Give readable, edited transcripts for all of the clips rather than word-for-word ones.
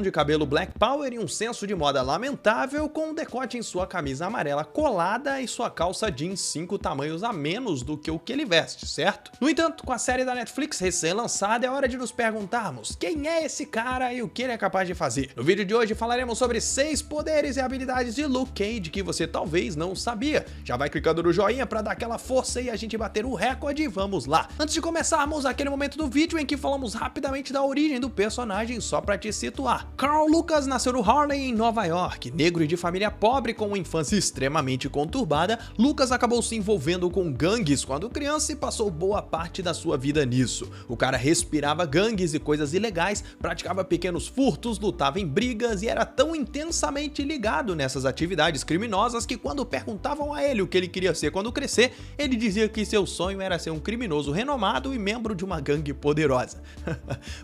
de cabelo Black Power e um senso de moda lamentável, com um decote em sua camisa amarela colada e sua calça jeans 5 tamanhos a menos do que o que ele veste, certo? No entanto, com a série da Netflix recém-lançada, é hora de nos perguntarmos quem é esse cara e o que ele é capaz de fazer. No vídeo de hoje falaremos sobre 6 poderes e habilidades de Luke Cage que você talvez não sabia. Já vai clicando no joinha pra dar aquela força e a gente bater o recorde e vamos lá. Antes de começarmos, aquele momento do vídeo em que falamos rapidamente da origem do personagem só pra te situar. Carl Lucas nasceu no Harlem, em Nova York. Negro e de família pobre com uma infância extremamente conturbada, Lucas acabou se envolvendo com gangues quando criança e passou boa parte da sua vida nisso. O cara respirava gangues e coisas ilegais, praticava pequenos furtos, lutava em brigas e era tão intensamente ligado nessas atividades criminosas que quando perguntavam a ele o que ele queria ser quando crescer, ele dizia que seu sonho era ser um criminoso renomado e membro de uma gangue poderosa.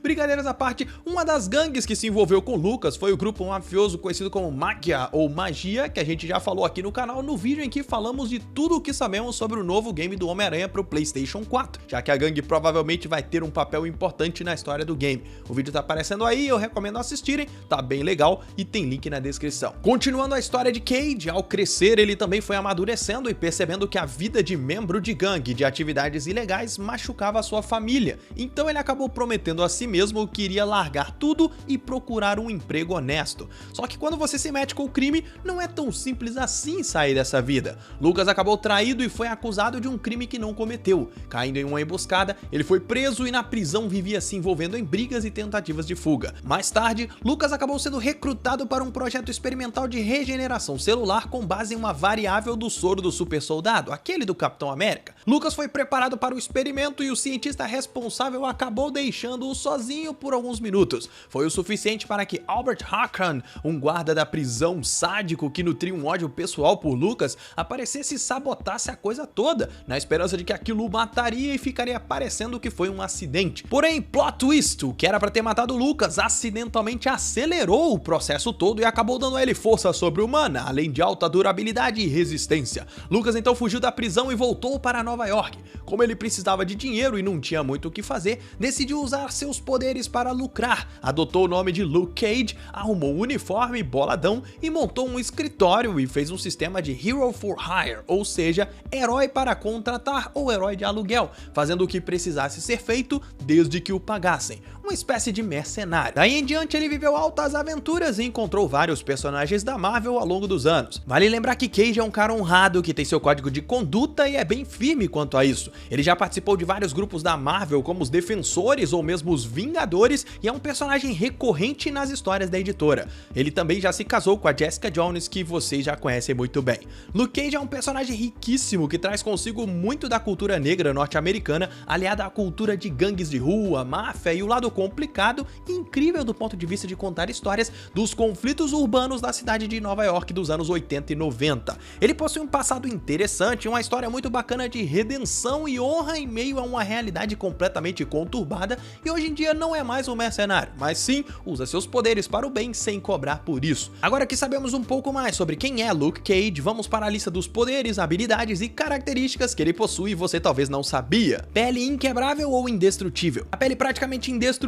Brincadeiras à parte, uma das gangues que se envolveu com Lucas foi o grupo mafioso conhecido como Magia ou Magia, que a gente já falou aqui no canal no vídeo em que falamos de tudo o que sabemos sobre o novo game do Homem-Aranha para o PlayStation 4, já que a gangue provavelmente vai ter um papel importante na história do game. O vídeo tá aparecendo aí, eu recomendo assistirem, tá bem legal e tem link na descrição. Continuando a história de Cage, ao crescer ele também foi amadurecendo e percebendo que a vida de membro de gangue de atividades ilegais machucava a sua família, então ele acabou prometendo a si mesmo que iria largar tudo e procurar um emprego honesto. Só que quando você se mete com o crime, não é tão simples assim sair dessa vida. Lucas acabou traído e foi acusado de um crime que não cometeu. Caindo em uma emboscada, ele foi preso e na prisão vivia se envolvendo em brigas e tentativas de fuga. Mais tarde, Lucas acabou sendo recrutado para um projeto experimental de regeneração celular com base em uma variável do soro do super soldado, aquele do Capitão América. Lucas foi preparado para o experimento e o cientista responsável acabou deixando-o sozinho por alguns minutos. Foi o suficiente para que Albert Hakan, um guarda da prisão sádico que nutria um ódio pessoal por Lucas, aparecesse e sabotasse a coisa toda, na esperança de que aquilo o mataria e ficaria parecendo que foi um acidente. Porém, plot twist, o que era para ter matado Lucas acidentalmente acelerou o processo todo e acabou dando a ele força sobre-humana, além de alta durabilidade e resistência. Lucas então fugiu da prisão e voltou para Nova York. Como ele precisava de dinheiro e não tinha muito o que fazer, decidiu usar seus poderes para lucrar, adotou o nome de Luke Cage, arrumou um uniforme boladão e montou um escritório e fez um sistema de Hero for Hire, ou seja, herói para contratar ou herói de aluguel, fazendo o que precisasse ser feito desde que o pagassem. Uma espécie de mercenário. Daí em diante ele viveu altas aventuras e encontrou vários personagens da Marvel ao longo dos anos. Vale lembrar que Cage é um cara honrado que tem seu código de conduta e é bem firme quanto a isso. Ele já participou de vários grupos da Marvel como os Defensores ou mesmo os Vingadores e é um personagem recorrente nas histórias da editora. Ele também já se casou com a Jessica Jones, que vocês já conhecem muito bem. Luke Cage é um personagem riquíssimo que traz consigo muito da cultura negra norte-americana, aliada à cultura de gangues de rua, máfia e o lado complicado e incrível do ponto de vista de contar histórias dos conflitos urbanos da cidade de Nova York dos anos 80 e 90. Ele possui um passado interessante, uma história muito bacana de redenção e honra em meio a uma realidade completamente conturbada e hoje em dia não é mais um mercenário, mas sim usa seus poderes para o bem sem cobrar por isso. Agora que sabemos um pouco mais sobre quem é Luke Cage, vamos para a lista dos poderes, habilidades e características que ele possui e você talvez não sabia. Pele inquebrável ou indestrutível. A pele praticamente indestrutível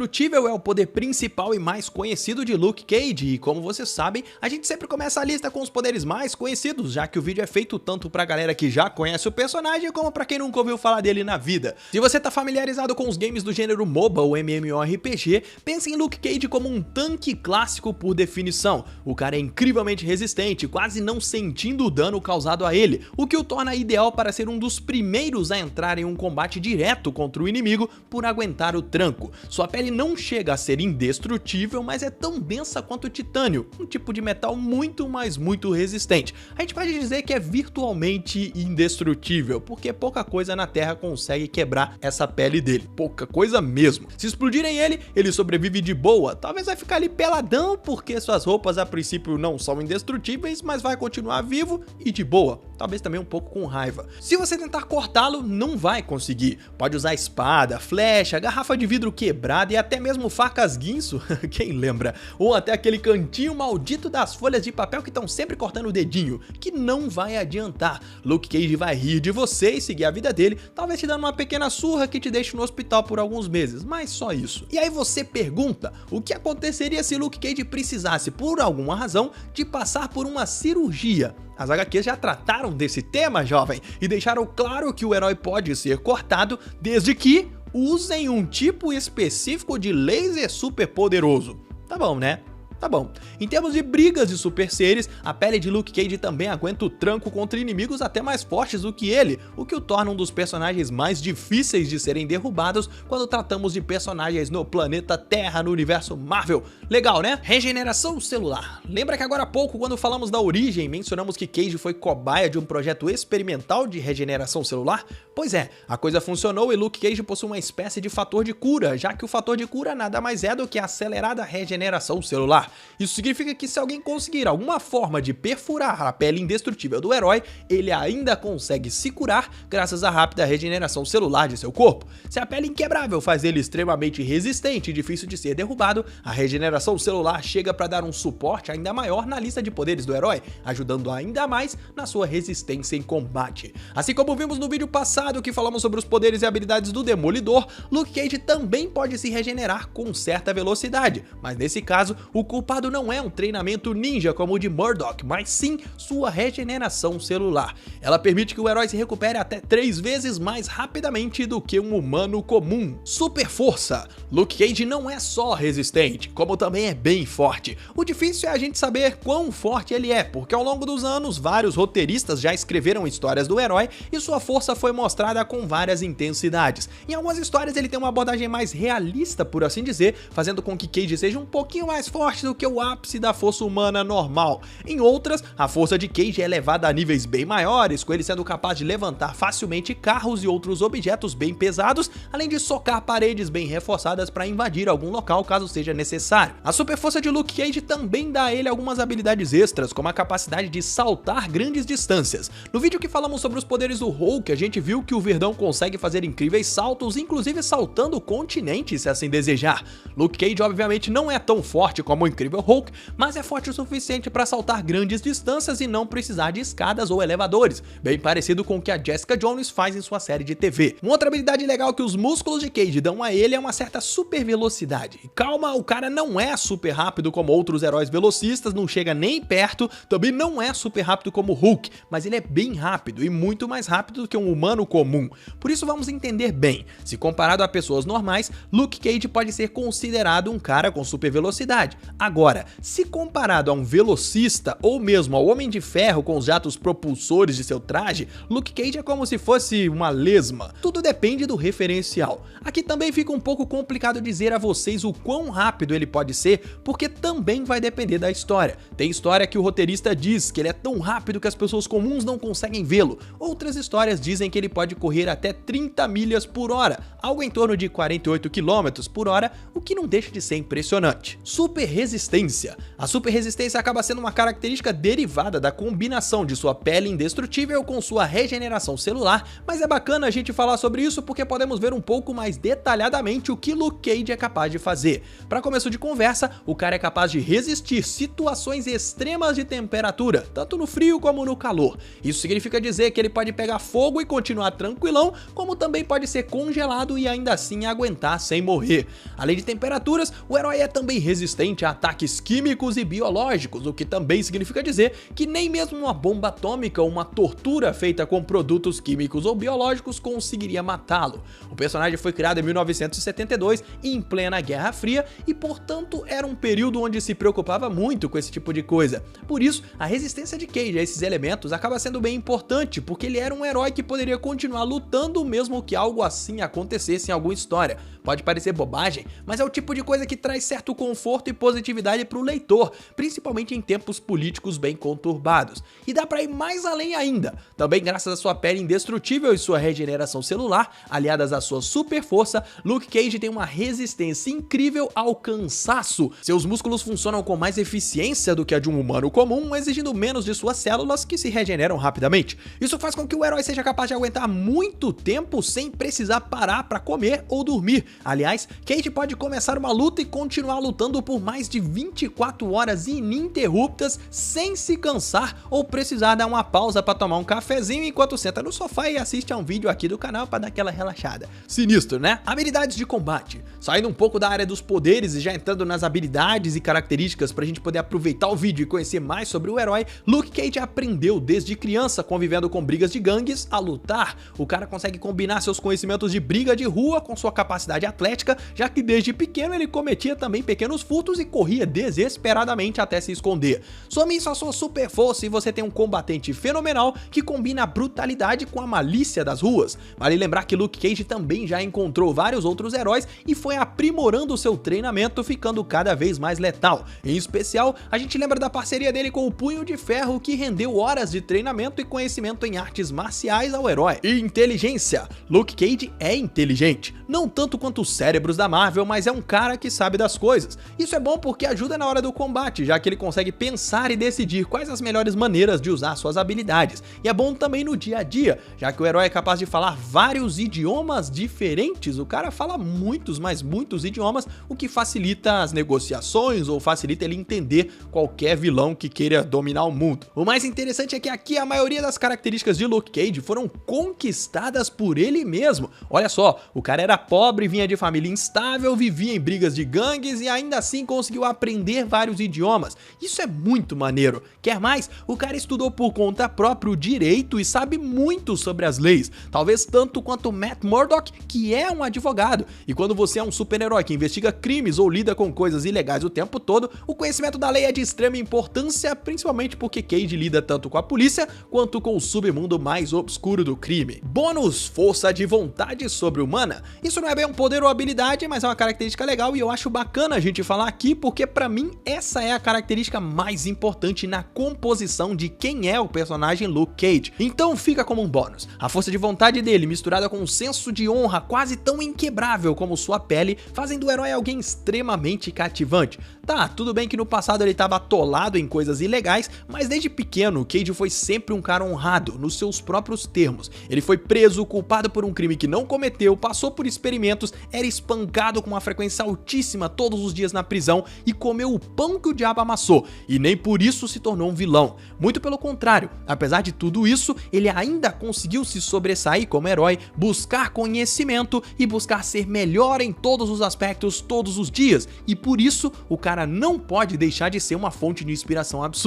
é o poder principal e mais conhecido de Luke Cage e como vocês sabem, a gente sempre começa a lista com os poderes mais conhecidos, já que o vídeo é feito tanto pra galera que já conhece o personagem como pra quem nunca ouviu falar dele na vida. Se você tá familiarizado com os games do gênero MOBA ou MMORPG, pense em Luke Cage como um tanque clássico por definição. O cara é incrivelmente resistente, quase não sentindo o dano causado a ele, o que o torna ideal para ser um dos primeiros a entrar em um combate direto contra o inimigo por aguentar o tranco. Sua pele não chega a ser indestrutível, mas é tão densa quanto o titânio, um tipo de metal muito, mas muito resistente. A gente pode dizer que é virtualmente indestrutível, porque pouca coisa na Terra consegue quebrar essa pele dele, pouca coisa mesmo. Se explodirem ele, ele sobrevive de boa, talvez vai ficar ali peladão, porque suas roupas a princípio não são indestrutíveis, mas vai continuar vivo e de boa, talvez também um pouco com raiva. Se você tentar cortá-lo, não vai conseguir, pode usar espada, flecha, garrafa de vidro quebrada e e até mesmo facas guinso, quem lembra? Ou até aquele cantinho maldito das folhas de papel que estão sempre cortando o dedinho, que não vai adiantar. Luke Cage vai rir de você e seguir a vida dele, talvez te dando uma pequena surra que te deixe no hospital por alguns meses, mas só isso. E aí você pergunta, o que aconteceria se Luke Cage precisasse, por alguma razão, de passar por uma cirurgia? As HQs já trataram desse tema, jovem, e deixaram claro que o herói pode ser cortado desde que usem um tipo específico de laser super poderoso. Tá bom, né? Tá bom. Em termos de brigas de super seres, a pele de Luke Cage também aguenta o tranco contra inimigos até mais fortes do que ele, o que o torna um dos personagens mais difíceis de serem derrubados quando tratamos de personagens no planeta Terra, no universo Marvel. Legal, né? Regeneração celular. Lembra que agora há pouco, quando falamos da origem, mencionamos que Cage foi cobaia de um projeto experimental de regeneração celular? Pois é, a coisa funcionou e Luke Cage possui uma espécie de fator de cura, já que o fator de cura nada mais é do que a acelerada regeneração celular. Isso significa que se alguém conseguir alguma forma de perfurar a pele indestrutível do herói, ele ainda consegue se curar graças à rápida regeneração celular de seu corpo. Se a pele inquebrável faz ele extremamente resistente e difícil de ser derrubado, a regeneração celular chega para dar um suporte ainda maior na lista de poderes do herói, ajudando ainda mais na sua resistência em combate. Assim como vimos no vídeo passado que falamos sobre os poderes e habilidades do Demolidor, Luke Cage também pode se regenerar com certa velocidade, mas nesse caso, o culpado não é um treinamento ninja como o de Murdock, mas sim sua regeneração celular. Ela permite que o herói se recupere até 3 vezes mais rapidamente do que um humano comum. Super força. Luke Cage não é só resistente, como também é bem forte. O difícil é a gente saber quão forte ele é, porque ao longo dos anos, vários roteiristas já escreveram histórias do herói e sua força foi mostrada com várias intensidades. Em algumas histórias ele tem uma abordagem mais realista, por assim dizer, fazendo com que Cage seja um pouquinho mais forte do que o ápice da força humana normal. Em outras, a força de Cage é elevada a níveis bem maiores, com ele sendo capaz de levantar facilmente carros e outros objetos bem pesados, além de socar paredes bem reforçadas para invadir algum local caso seja necessário. A super força de Luke Cage também dá a ele algumas habilidades extras, como a capacidade de saltar grandes distâncias. No vídeo que falamos sobre os poderes do Hulk, a gente viu que o Verdão consegue fazer incríveis saltos, inclusive saltando continentes se assim desejar. Luke Cage obviamente não é tão forte como o incrível Hulk, mas é forte o suficiente para saltar grandes distâncias e não precisar de escadas ou elevadores, bem parecido com o que a Jessica Jones faz em sua série de TV. Uma outra habilidade legal que os músculos de Cage dão a ele é uma certa super velocidade. E calma, o cara não é super rápido como outros heróis velocistas, não chega nem perto, também não é super rápido como o Hulk, mas ele é bem rápido e muito mais rápido do que um humano comum. Por isso vamos entender bem, se comparado a pessoas normais, Luke Cage pode ser considerado um cara com super velocidade. Agora, se comparado a um velocista ou mesmo ao Homem de Ferro com os jatos propulsores de seu traje, Luke Cage é como se fosse uma lesma. Tudo depende do referencial. Aqui também fica um pouco complicado dizer a vocês o quão rápido ele pode ser, porque também vai depender da história. Tem história que o roteirista diz que ele é tão rápido que as pessoas comuns não conseguem vê-lo. Outras histórias dizem que ele pode correr até 30 milhas por hora, algo em torno de 48 km por hora, o que não deixa de ser impressionante. Super resistência. A super resistência acaba sendo uma característica derivada da combinação de sua pele indestrutível com sua regeneração celular, mas é bacana a gente falar sobre isso porque podemos ver um pouco mais detalhadamente o que Luke Cage é capaz de fazer. Para começo de conversa, o cara é capaz de resistir situações extremas de temperatura, tanto no frio como no calor. Isso significa dizer que ele pode pegar fogo e continuar tranquilão, como também pode ser congelado e ainda assim aguentar sem morrer. Além de temperaturas, o herói é também resistente a ataques químicos e biológicos, o que também significa dizer que nem mesmo uma bomba atômica ou uma tortura feita com produtos químicos ou biológicos conseguiria matá-lo. O personagem foi criado em 1972, em plena Guerra Fria, e portanto era um período onde se preocupava muito com esse tipo de coisa. Por isso, a resistência de Cage a esses elementos acaba sendo bem importante, porque ele era um herói que poderia continuar lutando mesmo que algo assim acontecesse em alguma história. Pode parecer bobagem, mas é o tipo de coisa que traz certo conforto e positividade objetividade para o leitor, principalmente em tempos políticos bem conturbados. E dá pra ir mais além ainda, também graças à sua pele indestrutível e sua regeneração celular, aliadas à sua super força, Luke Cage tem uma resistência incrível ao cansaço. Seus músculos funcionam com mais eficiência do que a de um humano comum, exigindo menos de suas células que se regeneram rapidamente. Isso faz com que o herói seja capaz de aguentar muito tempo sem precisar parar para comer ou dormir. Aliás, Cage pode começar uma luta e continuar lutando por mais de 24 horas ininterruptas sem se cansar ou precisar dar uma pausa para tomar um cafezinho enquanto senta no sofá e assiste a um vídeo aqui do canal para dar aquela relaxada. Sinistro, né? Habilidades de combate. Saindo um pouco da área dos poderes e já entrando nas habilidades e características pra gente poder aproveitar o vídeo e conhecer mais sobre o herói, Luke Cage aprendeu desde criança, convivendo com brigas de gangues, a lutar. O cara consegue combinar seus conhecimentos de briga de rua com sua capacidade atlética, já que desde pequeno ele cometia também pequenos furtos e corria desesperadamente até se esconder. Some isso a sua super força e você tem um combatente fenomenal que combina a brutalidade com a malícia das ruas. Vale lembrar que Luke Cage também já encontrou vários outros heróis e foi aprimorando seu treinamento, ficando cada vez mais letal. Em especial, a gente lembra da parceria dele com o Punho de Ferro, que rendeu horas de treinamento e conhecimento em artes marciais ao herói. E inteligência. Luke Cage é inteligente, não tanto quanto os cérebros da Marvel, mas é um cara que sabe das coisas. Isso é bom porque ajuda na hora do combate, já que ele consegue pensar e decidir quais as melhores maneiras de usar suas habilidades. E é bom também no dia a dia, já que o herói é capaz de falar vários idiomas diferentes. O cara fala muitos, mas muitos idiomas, o que facilita as negociações ou facilita ele entender qualquer vilão que queira dominar o mundo. O mais interessante é que aqui a maioria das características de Luke Cage foram conquistadas por ele mesmo. Olha só, o cara era pobre, vinha de família instável, vivia em brigas de gangues e ainda assim conseguiu aprender vários idiomas. Isso é muito maneiro. Quer mais? O cara estudou por conta própria o direito e sabe muito sobre as leis, talvez tanto quanto Matt Murdock, que é um advogado. E quando você é um super-herói que investiga crimes ou lida com coisas ilegais o tempo todo, o conhecimento da lei é de extrema importância, principalmente porque Cage lida tanto com a polícia quanto com o submundo mais obscuro do crime. Bônus: força de vontade sobre-humana. Isso não é bem um poder ou habilidade, mas é uma característica legal e eu acho bacana a gente falar aqui, porque pra mim essa é a característica mais importante na composição de quem é o personagem Luke Cage. Então fica como um bônus. A força de vontade dele, misturada com um senso de honra quase tão inquebrável como sua pele, fazem do herói alguém extremamente cativante. Tá, tudo bem que no passado ele estava atolado em coisas ilegais, mas desde pequeno Cage foi sempre um cara honrado, nos seus próprios termos. Ele foi preso, culpado por um crime que não cometeu, passou por experimentos, era espancado com uma frequência altíssima todos os dias na prisão e comeu o pão que o diabo amassou, e nem por isso se tornou um vilão. Muito pelo contrário, apesar de tudo isso, ele ainda conseguiu se sobressair como herói, buscar conhecimento e buscar ser melhor em todos os aspectos todos os dias, e por isso o cara não pode deixar de ser uma fonte de inspiração absurda.